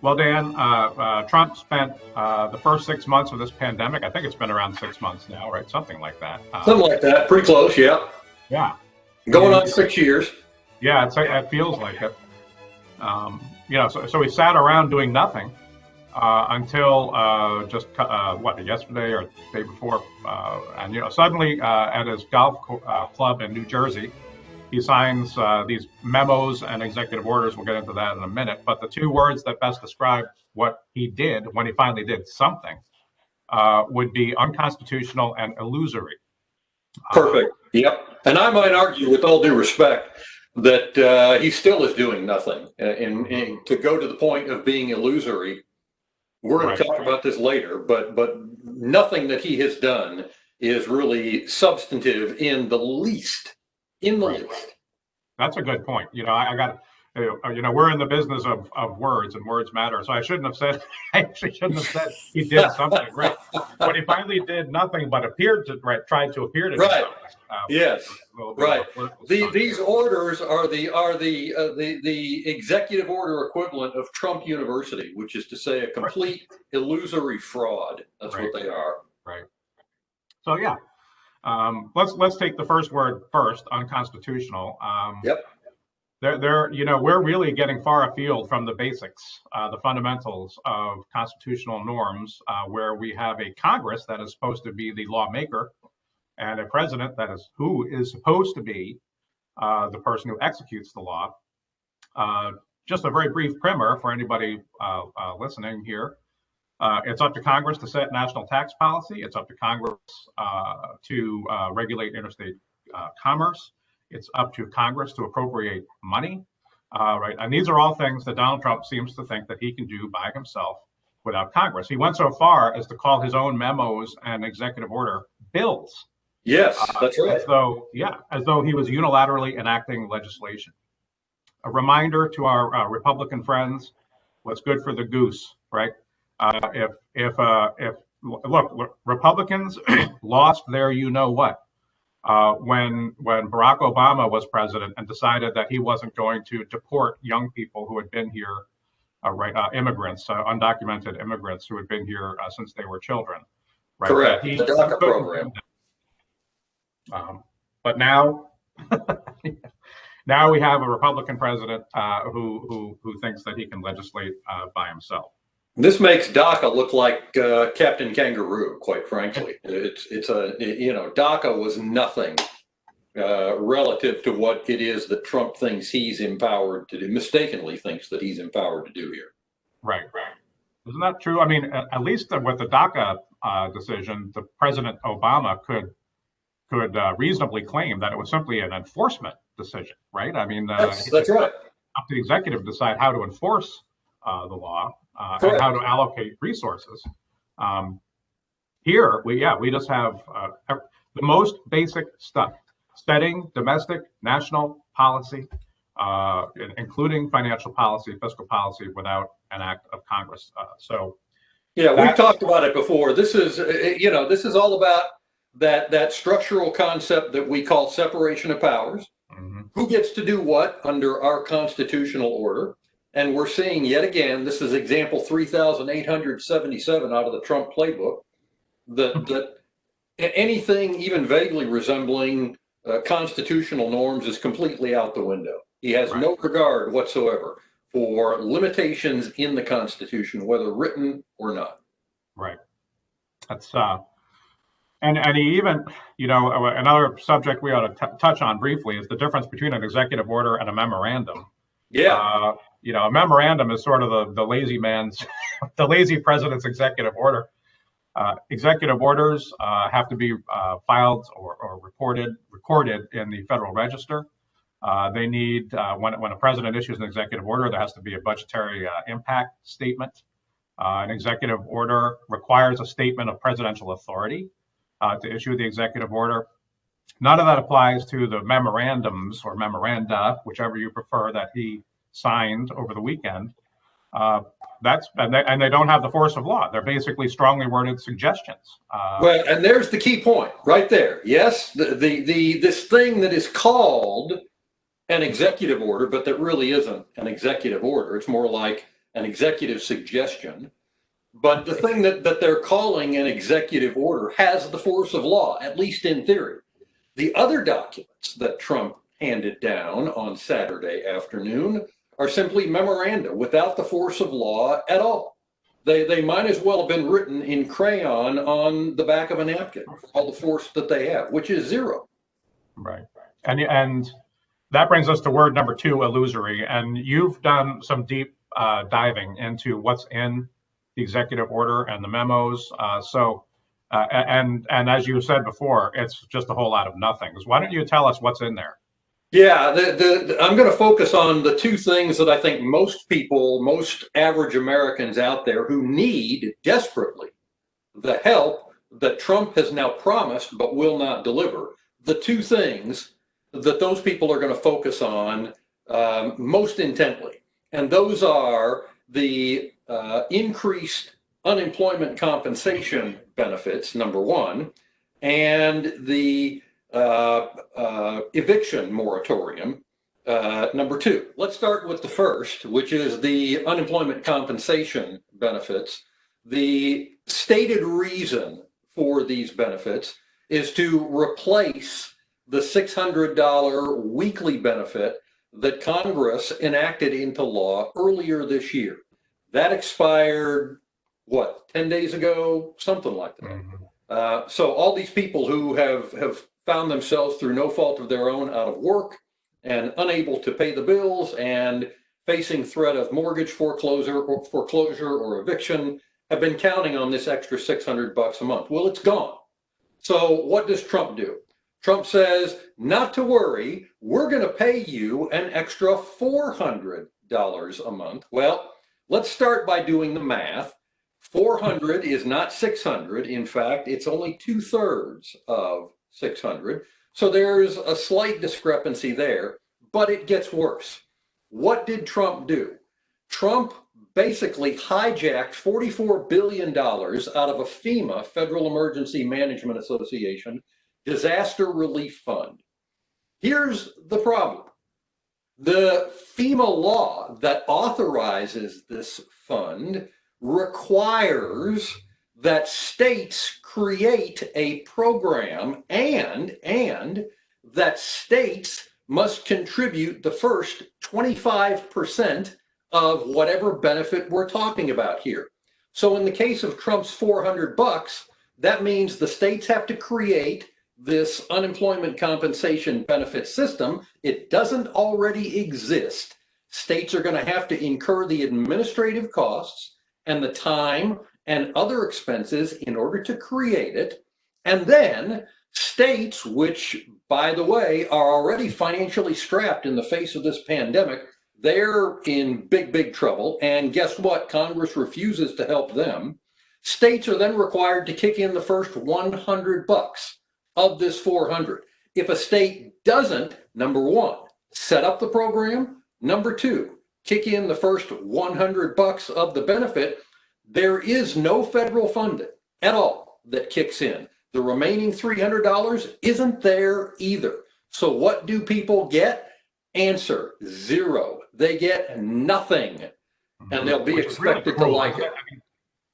Well, Dan, Trump spent the first 6 months of this pandemic. I think it's been around 6 months now, right? Something like that. Something like that. Pretty close, yeah. Yeah. Going on 6 years. Yeah, it feels like it. So we sat around doing nothing until yesterday or the day before, and suddenly at his golf club in New Jersey, he signs these memos and executive orders. We'll get into that in a minute. But the two words that best describe what he did when he finally did something would be unconstitutional and illusory. Perfect. Yep. And I might argue, with all due respect, that he still is doing nothing. And to go to the point of being illusory, we're going to talk about this later, but nothing that he has done is really substantive in the least. That's a good point. I got, we're in the business of words, and words matter. So I actually shouldn't have said he did something, right? But he finally did nothing but tried to appear to do something. Yes, right. These orders are the executive order equivalent of Trump University, which is to say a complete illusory fraud. That's what they are. Right. So yeah. Let's take the first word first, unconstitutional. Yep. We're really getting far afield from the basics, the fundamentals of constitutional norms, where we have a Congress that is supposed to be the lawmaker and a president who is supposed to be the person who executes the law. Just a very brief primer for anybody listening here. It's up to Congress to set national tax policy. It's up to Congress to regulate interstate commerce. It's up to Congress to appropriate money, right? And these are all things that Donald Trump seems to think that he can do by himself without Congress. He went so far as to call his own memos and executive order bills. Yes, that's right. As though he was unilaterally enacting legislation. A reminder to our Republican friends: what's good for the goose, right? Look, Republicans lost their what when Barack Obama was president and decided that he wasn't going to deport young people who had been here, immigrants, undocumented immigrants who had been here since they were children. Right? Correct. The DACA program. But now, now we have a Republican president who thinks that he can legislate by himself. This makes DACA look like Captain Kangaroo, quite frankly. DACA was nothing relative to what it is that Trump thinks he's empowered to do, mistakenly thinks that he's empowered to do here. Right. Isn't that true? I mean, at least with the DACA decision, the President Obama could reasonably claim that it was simply an enforcement decision, right? I mean, that's right. Up to the executive to decide how to enforce the law. And how to allocate resources. Here, we just have the most basic stuff: setting domestic national policy, including financial policy, fiscal policy, without an act of Congress. We've talked about it before. This is all about that structural concept that we call separation of powers. Mm-hmm. Who gets to do what under our constitutional order? And we're seeing yet again, this is example 3,877 out of the Trump playbook, that anything even vaguely resembling constitutional norms is completely out the window. He has no regard whatsoever for limitations in the Constitution, whether written or not. Right. That's and he even, another subject we ought to touch on briefly is the difference between an executive order and a memorandum. Yeah. A memorandum is sort of the lazy man's, the lazy president's executive order. Executive orders have to be filed or recorded in the Federal Register. They need, when a president issues an executive order, there has to be a budgetary impact statement. An executive order requires a statement of presidential authority to issue the executive order. None of that applies to the memorandums or memoranda, whichever you prefer, that he signed over the weekend. And they don't have the force of law. They're basically strongly worded suggestions. Well, and there's the key point right there. Yes, this thing that is called an executive order, but that really isn't an executive order. It's more like an executive suggestion. But the thing that they're calling an executive order has the force of law, at least in theory. The other documents that Trump handed down on Saturday afternoon are simply memoranda without the force of law at all. They might as well have been written in crayon on the back of a napkin for all the force that they have, which is zero. Right. And that brings us to word number 2, illusory. And you've done some deep diving into what's in the executive order and the memos. And as you said before, it's just a whole lot of nothings. Why don't you tell us what's in there? Yeah, I'm going to focus on the two things that I think most people, most average Americans out there who need desperately the help that Trump has now promised but will not deliver. The two things that those people are going to focus on most intently. And those are the increased unemployment compensation benefits, number one, and the eviction moratorium, number two. Let's start with the first, which is the unemployment compensation benefits. The stated reason for these benefits is to replace the $600 weekly benefit that Congress enacted into law earlier this year. That expired, 10 days ago? Something like that. Mm-hmm. So all these people who have found themselves through no fault of their own out of work and unable to pay the bills and facing threat of mortgage foreclosure or eviction have been counting on this extra $600 a month. Well, it's gone. So what does Trump do? Trump says, not to worry, we're going to pay you an extra $400 a month. Well, let's start by doing the math. 400 is not 600. In fact, it's only 2/3 of 600. So there's a slight discrepancy there, but it gets worse. What did Trump do? Trump basically hijacked $44 billion out of a FEMA, Federal Emergency Management Association, disaster relief fund. Here's the problem. The FEMA law that authorizes this fund requires that states create a program and that states must contribute the first 25% of whatever benefit we're talking about here. So in the case of Trump's $400, that means the states have to create this unemployment compensation benefit system. It doesn't already exist. States are going to have to incur the administrative costs and the time and other expenses in order to create it. And then states, which, by the way, are already financially strapped in the face of this pandemic, they're in big, big trouble. And guess what? Congress refuses to help them. States are then required to kick in the first $100 of this 400. If a state doesn't, number one, set up the program, number two, kick in the first $100 of the benefit, there is no federal funding at all that kicks in. The remaining $300 isn't there either. So what do people get? Answer, zero. They get nothing, and they'll be expected to like it.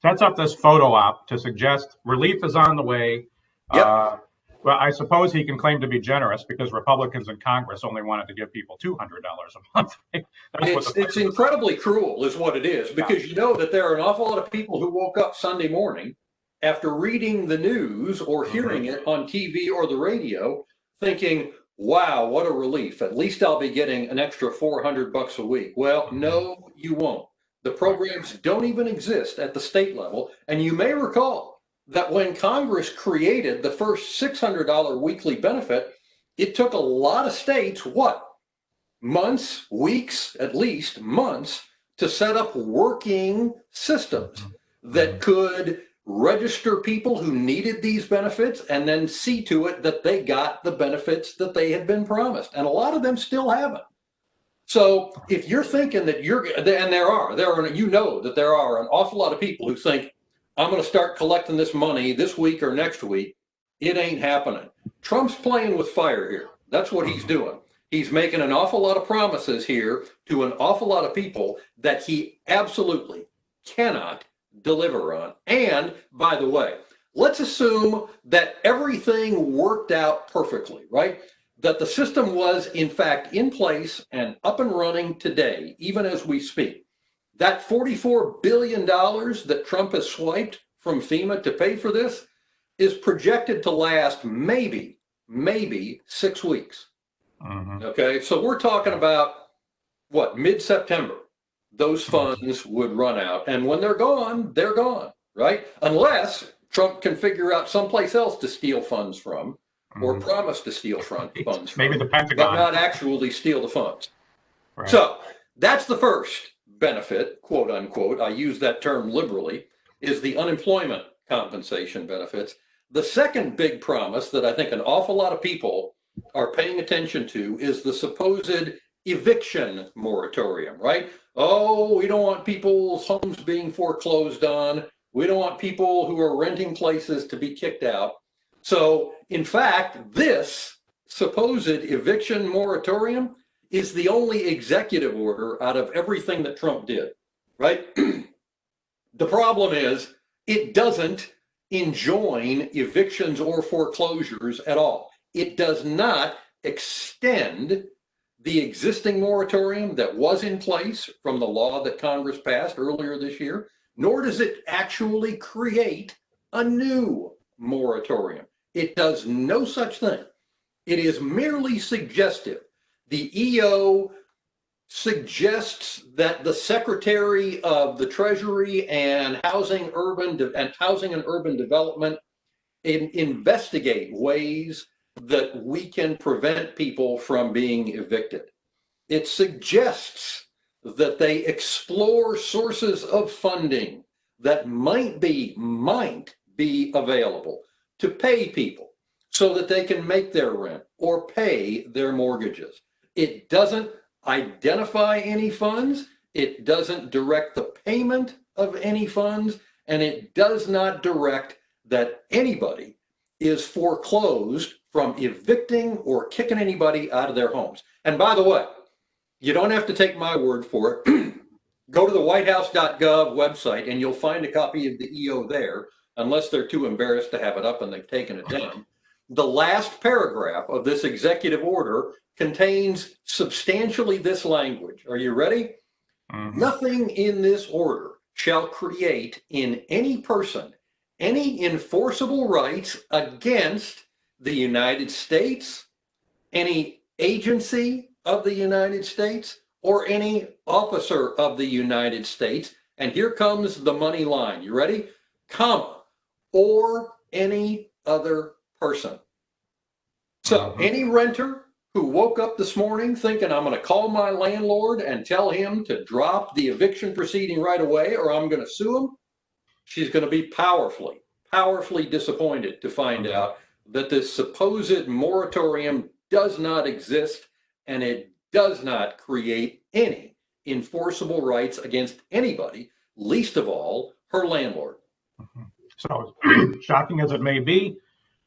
Sets up this photo op to suggest relief is on the way. Yep. Well, I suppose he can claim to be generous because Republicans in Congress only wanted to give people $200 a month. It's incredibly cruel is what it is, because you know that there are an awful lot of people who woke up Sunday morning after reading the news or hearing it on TV or the radio thinking, wow, what a relief. At least I'll be getting an extra $400 a week. Well, no, you won't. The programs don't even exist at the state level. And you may recall that when Congress created the first $600 weekly benefit, it took a lot of states, months, weeks, at least months, to set up working systems that could register people who needed these benefits and then see to it that they got the benefits that they had been promised. And a lot of them still haven't. So if you're thinking that there are an awful lot of people who think, I'm going to start collecting this money this week or next week, it ain't happening. Trump's playing with fire here. That's what he's doing. He's making an awful lot of promises here to an awful lot of people that he absolutely cannot deliver on. And by the way, let's assume that everything worked out perfectly, right? That the system was in fact in place and up and running today, even as we speak. That $44 billion that Trump has swiped from FEMA to pay for this is projected to last maybe 6 weeks. Okay, so we're talking about what, mid-September, those funds would run out. And when they're gone, right? Unless Trump can figure out someplace else to steal funds from, or promise to steal funds from. Maybe the Pentagon. But not actually steal the funds. Right. So that's the first benefit, quote unquote, I use that term liberally, is the unemployment compensation benefits. The second big promise that I think an awful lot of people are paying attention to is the supposed eviction moratorium, right? Oh, we don't want people's homes being foreclosed on. We don't want people who are renting places to be kicked out. So, in fact, this supposed eviction moratorium is the only executive order out of everything that Trump did, right? The problem is it doesn't enjoin evictions or foreclosures at all. It does not extend the existing moratorium that was in place from the law that Congress passed earlier this year, nor does it actually create a new moratorium. It does no such thing. It is merely suggestive. The EO suggests that the Secretary of the Treasury and Housing and Urban Development investigate ways that we can prevent people from being evicted. It suggests that they explore sources of funding that might be available to pay people so that they can make their rent or pay their mortgages. It doesn't identify any funds, it doesn't direct the payment of any funds, and it does not direct that anybody is foreclosed from evicting or kicking anybody out of their homes. And by the way, you don't have to take my word for it. Go to the whitehouse.gov website and you'll find a copy of the EO there, unless they're too embarrassed to have it up and they've taken it down. The last paragraph of this executive order contains substantially this language. Are you ready? Nothing in this order shall create in any person any enforceable rights against the United States, any agency of the United States, or any officer of the United States. And here comes the money line. You ready? Comma, or any other person. So any renter who woke up this morning thinking I'm going to call my landlord and tell him to drop the eviction proceeding right away or I'm going to sue him, she's going to be powerfully disappointed to find out that this supposed moratorium does not exist and it does not create any enforceable rights against anybody, least of all her landlord. So, shocking as it may be,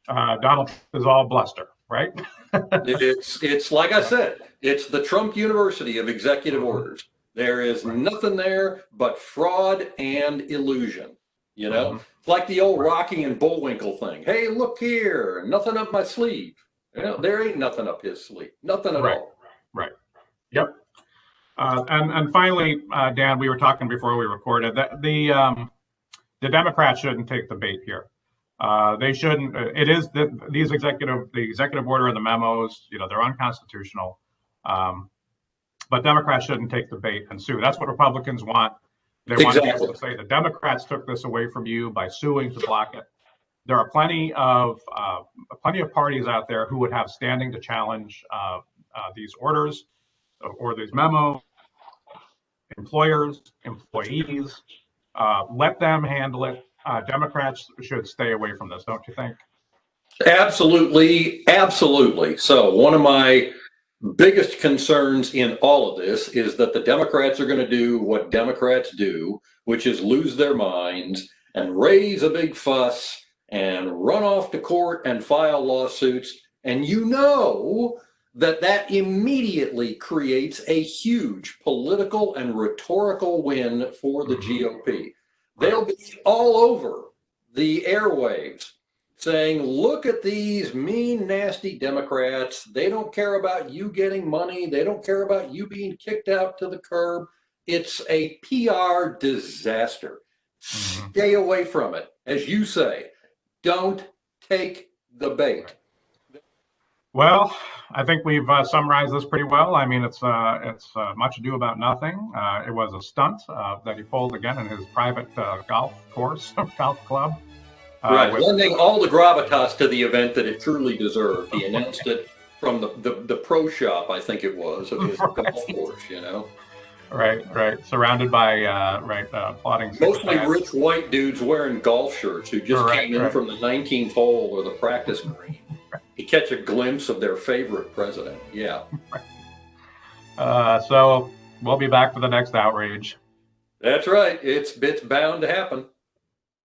Donald is all bluster, right? It's like I said, it's the Trump University of executive orders. There is nothing there but fraud and illusion. You know, it's like the old Rocky and Bullwinkle thing. Hey, look here, nothing up my sleeve. You know, there ain't nothing up his sleeve, nothing at all. Right. Yep. And finally, Dan, we were talking before we recorded that the Democrats shouldn't take the bait here. They shouldn't. It is the executive order and the memos. You know, they're unconstitutional. But Democrats shouldn't take the bait and sue. That's what Republicans want. They want to be able to say the Democrats took this away from you by suing to block it. There are plenty of parties out there who would have standing to challenge these orders or these memos. Employers, employees, let them handle it. Democrats should stay away from this, don't you think? Absolutely. So one of my biggest concerns in all of this is that the Democrats are going to do what Democrats do, which is lose their minds and raise a big fuss and run off to court and file lawsuits. And you know that immediately creates a huge political and rhetorical win for the GOP. They'll be all over the airwaves saying, look at these mean, nasty Democrats. They don't care about you getting money. They don't care about you being kicked out to the curb. It's a PR disaster. Stay away from it. As you say, don't take the bait. Well, I think we've summarized this pretty well. I mean, it's much ado about nothing. It was a stunt that he pulled again in his private golf course, golf club. Right, lending all the gravitas to the event that it truly deserved. He announced it from the pro shop, I think it was, of his golf course, you know. Right. Surrounded by applauding. Mostly rich white dudes wearing golf shirts who just came in from the 19th hole or the practice green to catch a glimpse of their favorite president. Yeah. So we'll be back for the next outrage. That's right. It's bound to happen.